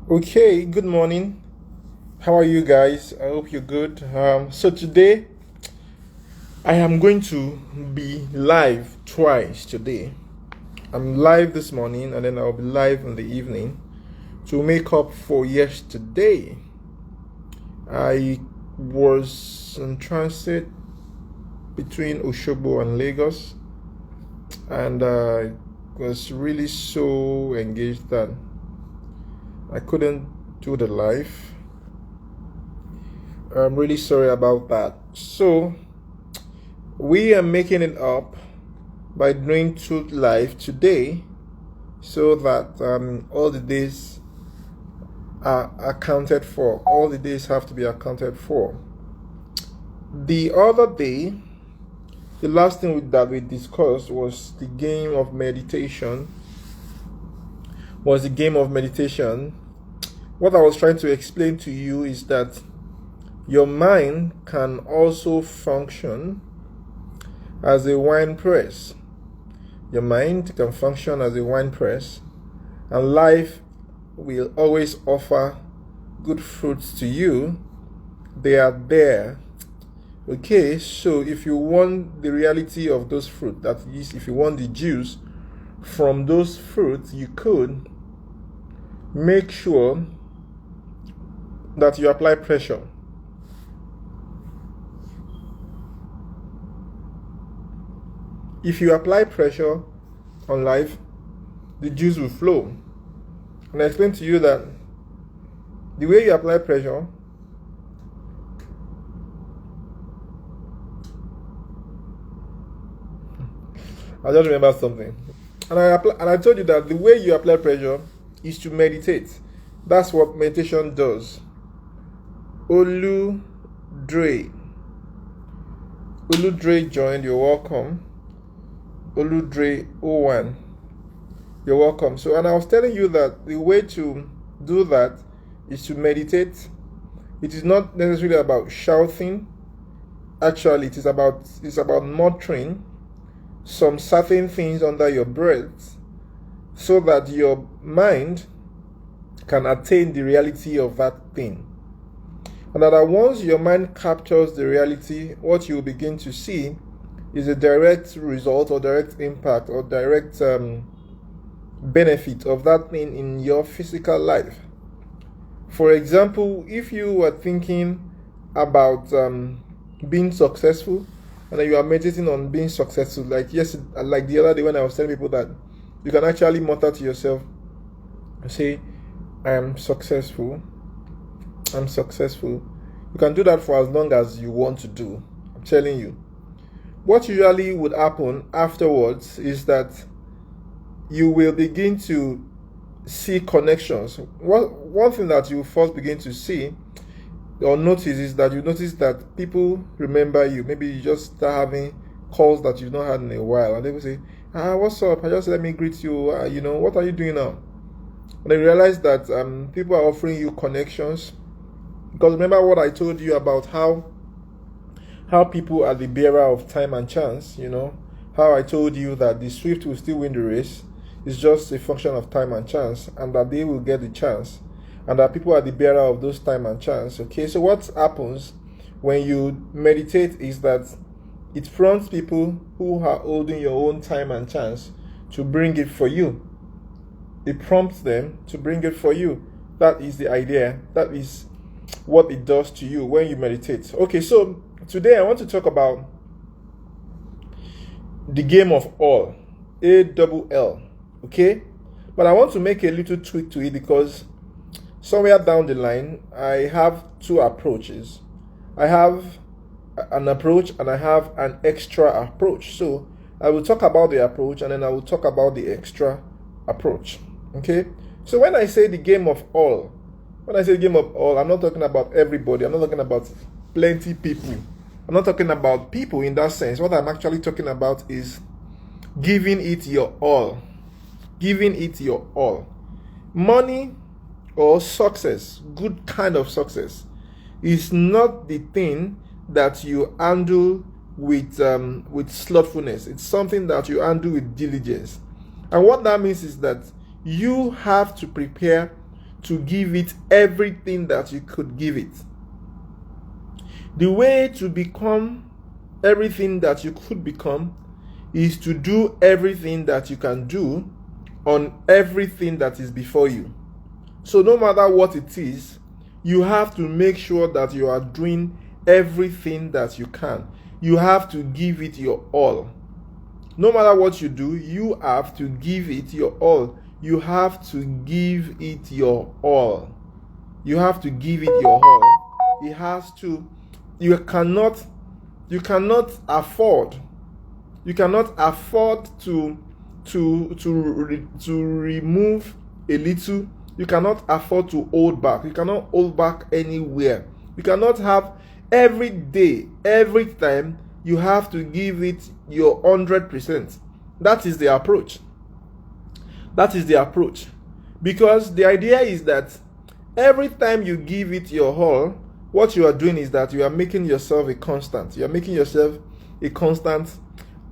Okay, good morning. How are you guys? I hope you're good. So today I am going to be live twice today. I'm live this morning and then I'll be live in the evening to make up for yesterday. I was in transit between Oshobo and Lagos, and I was really so engaged that I couldn't do the live. I'm really sorry about that. So we are making it up by doing two live today so that all the days are accounted for. All the days have to be accounted for. The other day, the last thing that we discussed was the game of meditation. What I was trying to explain to you is that your mind can also function as a wine press. Your mind can function as a wine press, and life will always offer good fruits to you. They are there. Okay, so if you want the reality of those fruit, that is, if you want the juice from those fruits, you could make sure that you apply pressure. If you apply pressure on life, the juice will flow. And I explained to you that the way you apply pressure, I just remember something. And I told you that the way you apply pressure is to meditate. That's what meditation does. Olu Dre joined. You're welcome. Oludre 01. You're welcome. So, and I was telling you that the way to do that is to meditate. It is not necessarily about shouting. Actually, it's about muttering some certain things under your breath so that your mind can attain the reality of that thing. And that once your mind captures the reality, what you will begin to see is a direct result or direct impact or direct benefit of that thing in your physical life. For example, if you were thinking about being successful and then you are meditating on being successful, like the other day when I was telling people that you can actually mutter to yourself and say, I am successful. I'm successful. You can do that for as long as you want to do. I'm telling you. What usually would happen afterwards is that you will begin to see connections. One thing that you first begin to see or notice is that you notice that people remember you. Maybe you just start having calls that you've not had in a while, and they will say, what's up? I just let me greet you. What are you doing now? And they realize that people are offering you connections. Because remember what I told you about how people are the bearer of time and chance, how I told you that the swift will still win the race. It's just a function of time and chance, and that they will get the chance, and that people are the bearer of those time and chance. Okay, so what happens when you meditate is that it prompts people who are holding your own time and chance to bring it for you. It prompts them to bring it for you. That is the idea. That is what it does to you when you meditate. Okay, so today I want to talk about the game of all, ALL, okay? But I want to make a little tweak to it because somewhere down the line, I have two approaches. I have an approach and I have an extra approach. So I will talk about the approach and then I will talk about the extra approach, okay? So when I say the game of all, I'm not talking about everybody. I'm not talking about plenty people. I'm not talking about people in that sense. What I'm actually talking about is giving it your all. Giving it your all. Money or success, good kind of success, is not the thing that you handle with slothfulness. It's something that you handle with diligence. And what that means is that you have to prepare to give it everything that you could give it. The way to become everything that you could become is to do everything that you can do on everything that is before you. So no matter what it is, you have to make sure that you are doing everything that you can. You have to give it your all. No matter what you do, you have to give it your all. You have to give it your all. You have to give it your all. It has to. You cannot afford to remove a little. You cannot afford to hold back. You cannot hold back anywhere. You cannot have every day, every time. You have to give it your 100%. That is the approach. That is the approach. Because the idea is that every time you give it your all, what you are doing is that you are making yourself a constant. You are making yourself a constant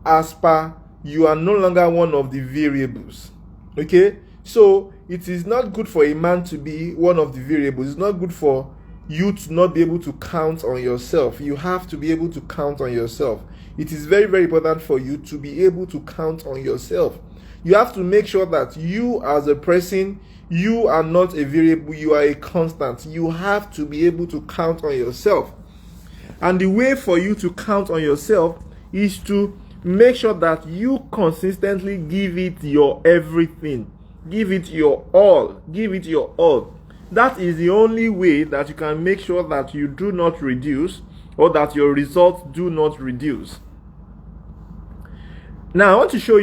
as per you are no longer one of the variables. Okay? So it is not good for a man to be one of the variables. It's not good for you to not be able to count on yourself. You have to be able to count on yourself. It is very, very important for you to be able to count on yourself. You have to make sure that you as a person, you are not a variable, you are a constant. You have to be able to count on yourself. And the way for you to count on yourself is to make sure that you consistently give it your everything. Give it your all. Give it your all. That is the only way that you can make sure that you do not reduce or that your results do not reduce. Now I want to show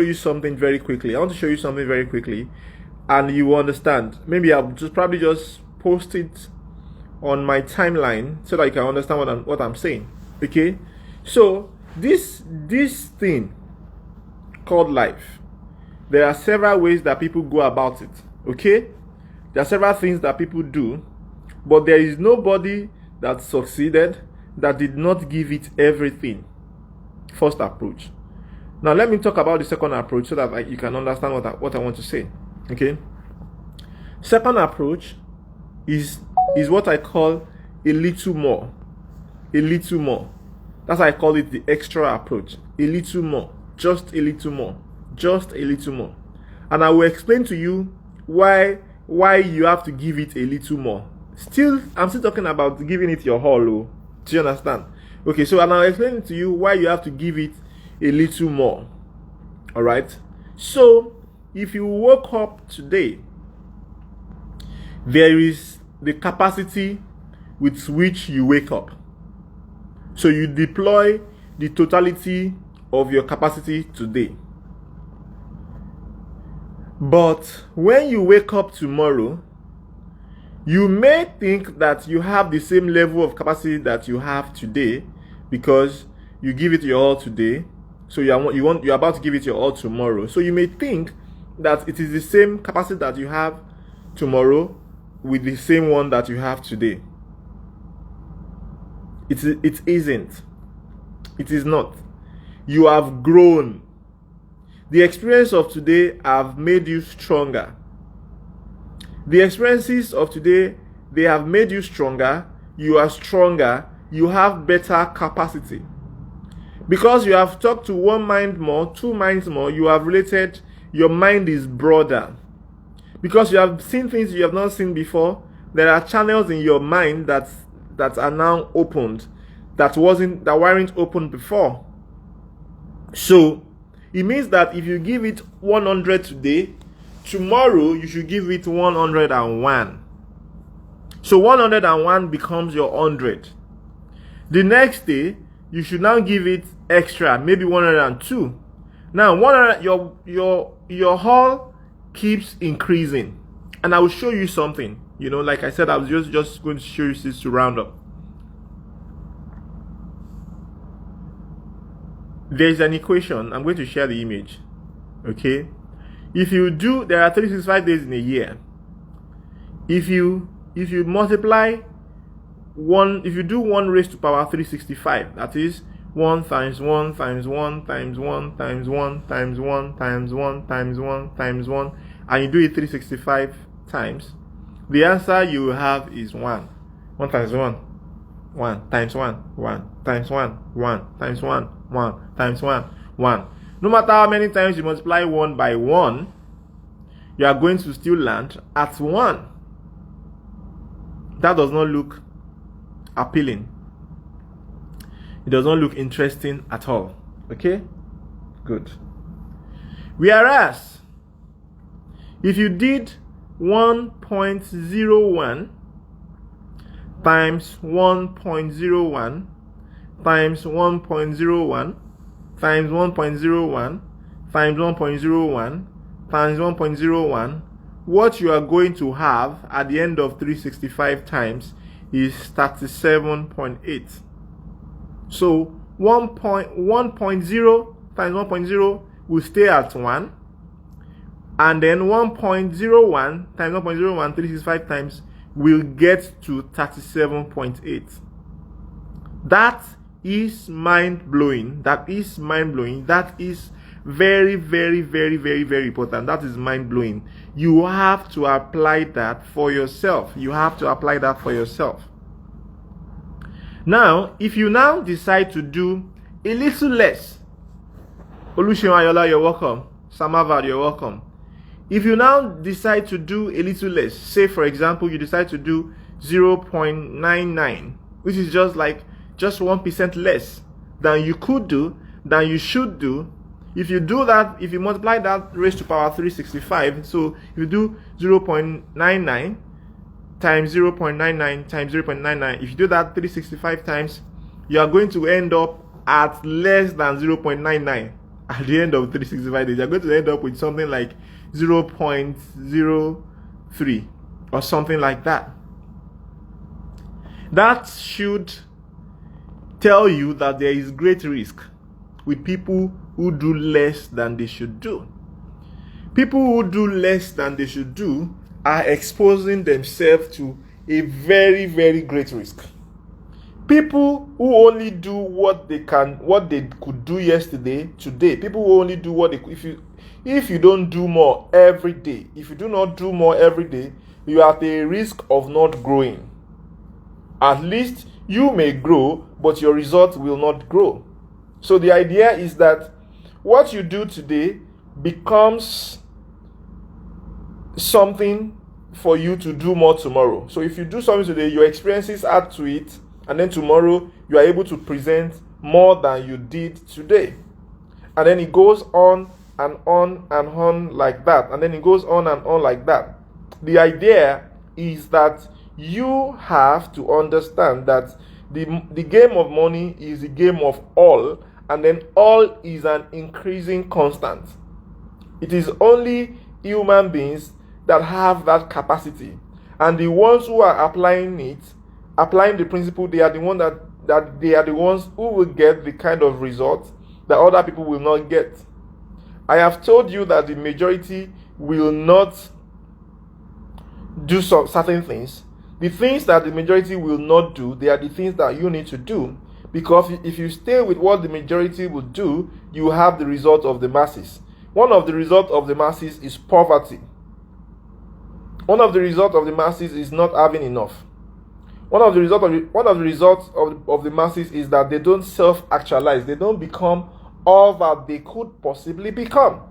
you something very quickly. And you will understand. Maybe I'll probably just post it on my timeline so that you can understand what I'm saying. Okay? So this thing called life, there are several ways that people go about it. Okay? There are several things that people do, but there is nobody that succeeded that did not give it everything. First approach. Now let me talk about the second approach so that you can understand what I want to say. Okay? Second approach is what I call a little more. A little more. That's why I call it the extra approach. A little more. Just a little more. Just a little more. And I will explain to you why you have to give it a little more. I'm still talking about giving it your all. Do you understand? Okay, so I'll explain to you why you have to give it a little more. Alright? So, if you woke up today, there is the capacity with which you wake up. So you deploy the totality of your capacity today. But when you wake up tomorrow, you may think that you have the same level of capacity that you have today because you give it your all today. So you're about to give it your all tomorrow. So you may think that it is the same capacity that you have tomorrow with the same one that you have today. It isn't. It is not. You have grown. The experience of today have made you stronger. The experiences of today, they have made you stronger. You are stronger. You have better capacity. Because you have talked to one mind more, two minds more, you have related, your mind is broader. Because you have seen things you have not seen before, there are channels in your mind that are now opened, that weren't opened before. So it means that if you give it 100 today, tomorrow you should give it 101. So 101 becomes your 100. The next day you should now give it extra, maybe 102. Now 100, your haul keeps increasing, and I will show you something. Like I said, I was just going to show you this to round up. There's an equation. I'm going to share the image. Okay? There are 365 days in a year. If you multiply if you do 1 raised to power 365, that is 1 times 1 times 1 times 1 times 1 times 1 times 1 times 1 times 1, and you do it 365 times, the answer you have is 1. 1 times 1, 1 times 1, 1 times 1, 1 times 1, 1 times 1, 1. No matter how many times you multiply 1 by 1, you are going to still land at 1. That does not look appealing. It does not look interesting at all. Okay? Good. Whereas, if you did 1.01 times 1.01 times 1.01 times 1.01 times 1.01 times 1.01, what you are going to have at the end of 365 times is 37.8. So 1.0 times 1.0 will stay at 1, and then 1.01 times 1.01 365 times will get to 37.8. That is mind-blowing. That is mind-blowing. That is very, very, very, very, very important. That is mind-blowing. You have to apply that for yourself. You have to apply that for yourself. Now, if you now decide to do a little less, Oluseun Ayola, you're welcome. Samavad, you're welcome. If you now decide to do a little less, say for example, you decide to do 0.99, which is just 1% less than you could do, than you should do. If you do that, if you multiply that raised to power 365, so if you do 0.99 times 0.99 times 0.99, if you do that 365 times, you are going to end up at less than 0.99 at the end of 365 days. You're going to end up with something like 0.03 or something like that. That should tell you that there is great risk with people who do less than they should do. People who do less than they should do are exposing themselves to a very, very great risk. People who only do what they could do yesterday, today. People who only do what they could. If you don't do more every day, if you do not do more every day, you are at a risk of not growing. At least you may grow, but your result will not grow. So the idea is that what you do today becomes something for you to do more tomorrow. So if you do something today, your experiences add to it, and then tomorrow you are able to present more than you did today. And then it goes on and on and on like that. And then it goes on and on like that. The idea is that you have to understand that the game of money is the game of all, and then all is an increasing constant. It is only human beings that have that capacity, and the ones who are applying the principle, they are the ones that they are the ones who will get the kind of results that other people will not get. I have told you that the majority will not do certain things. The things that the majority will not do, they are the things that you need to do, because if you stay with what the majority will do, you have the result of the masses. One of the results of the masses is poverty. One of the results of the masses is not having enough. One of the results of the masses is that they don't self-actualize. They don't become all that they could possibly become.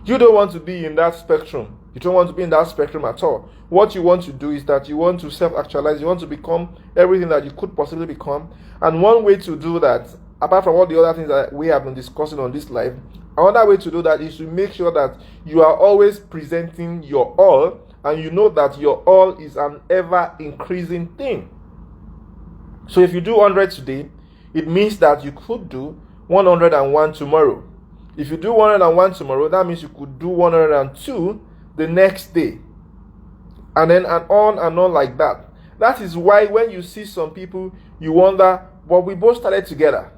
You don't want to be in that spectrum. You don't want to be in that spectrum at all. What you want to do is that you want to self-actualize. You want to become everything that you could possibly become. And one way to do that, apart from all the other things that we have been discussing on this live, another way to do that is to make sure that you are always presenting your all, and you know that your all is an ever increasing thing. So if you do 100 today, it means that you could do 101 tomorrow. If you do 101 tomorrow, that means you could do 102 the next day. And then and on like that. That is why when you see some people, you wonder, but we both started together.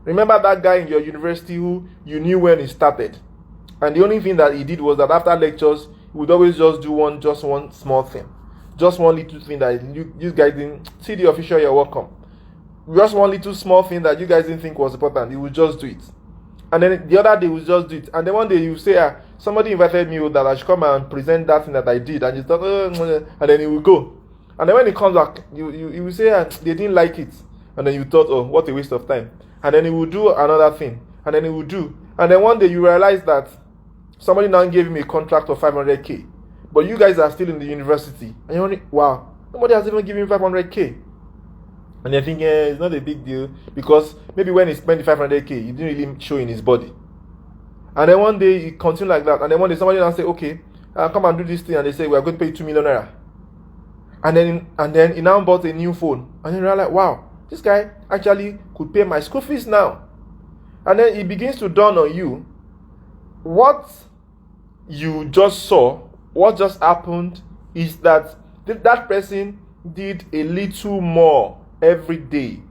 Remember that guy in your university who you knew when he started, and the only thing that he did was that after lectures, he would always just do one small thing. Just one little thing that you guys didn't see. The official, you're welcome. Just one little small thing that you guys didn't think was important, he would just do it. And then the other day he would just do it. And then one day you say, somebody invited me that I should come and present that thing that I did, and you thought, and then he will go. And then when he comes back, you will say, they didn't like it. And then you thought, oh, what a waste of time. And then he will do another thing. And then he will do. And then one day you realize that somebody now gave him a contract of 500K. But you guys are still in the university. And you're like, wow, nobody has even given him 500K. And you're thinking, it's not a big deal. Because maybe when he spent the 500K, he didn't really show in his body. And then one day he continued like that. And then one day somebody now say, okay, come and do this thing. And they say, we are going to pay you 2 million naira. And then he now bought a new phone. And then you're like, wow, this guy actually could pay my school fees now. And then it begins to dawn on you, what you just saw, what just happened is that that person did a little more every day.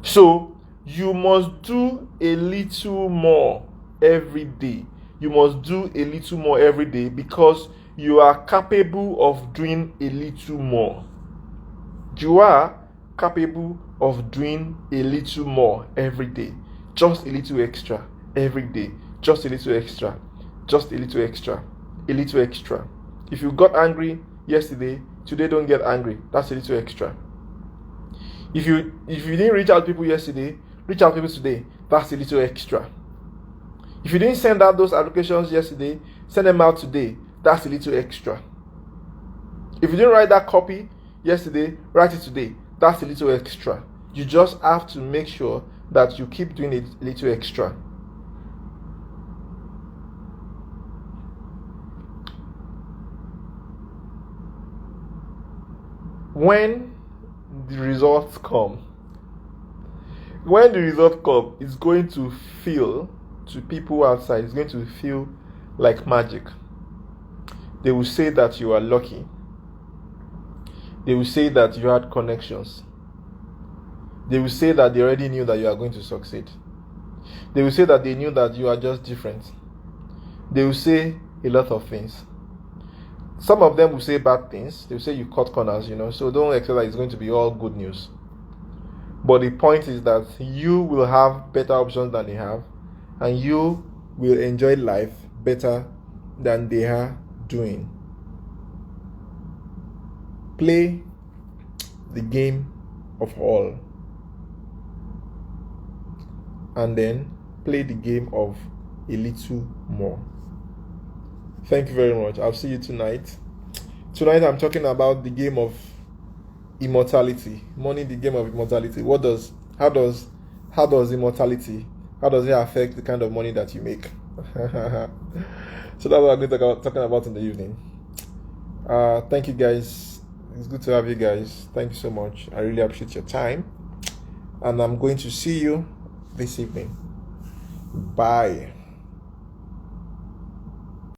So you must do a little more every day. You must do a little more every day because you are capable of doing a little more. You are capable of doing a little more every day. Just a little extra every day. Just a little extra. Just a little extra. A little extra. If you got angry yesterday, today don't get angry. That's a little extra. If you didn't reach out to people yesterday, reach out to people today. That's a little extra. If you didn't send out those applications yesterday, send them out today. That's a little extra. If you didn't write that copy yesterday, write it today. That's a little extra. You just have to make sure that you keep doing it a little extra. When the results come, it's going to feel, to people outside, it's going to feel like magic. They will say that you are lucky. They will say that you had connections. They will say that they already knew that you are going to succeed. They will say that they knew that you are just different. They will say a lot of things. Some of them will say bad things. They will say you cut corners, so don't expect that it's going to be all good news. But the point is that you will have better options than they have, and you will enjoy life better than they are doing. Play the game of all, and then play the game of a little more. Thank you very much. I'll see you tonight. Tonight I'm talking about the game of immortality. Money, the game of immortality. How does immortality, how does it affect the kind of money that you make? So that's what I'm going to talking about in the evening. Thank you guys. It's good to have you guys. Thank you so much. I really appreciate your time. And I'm going to see you this evening. Bye.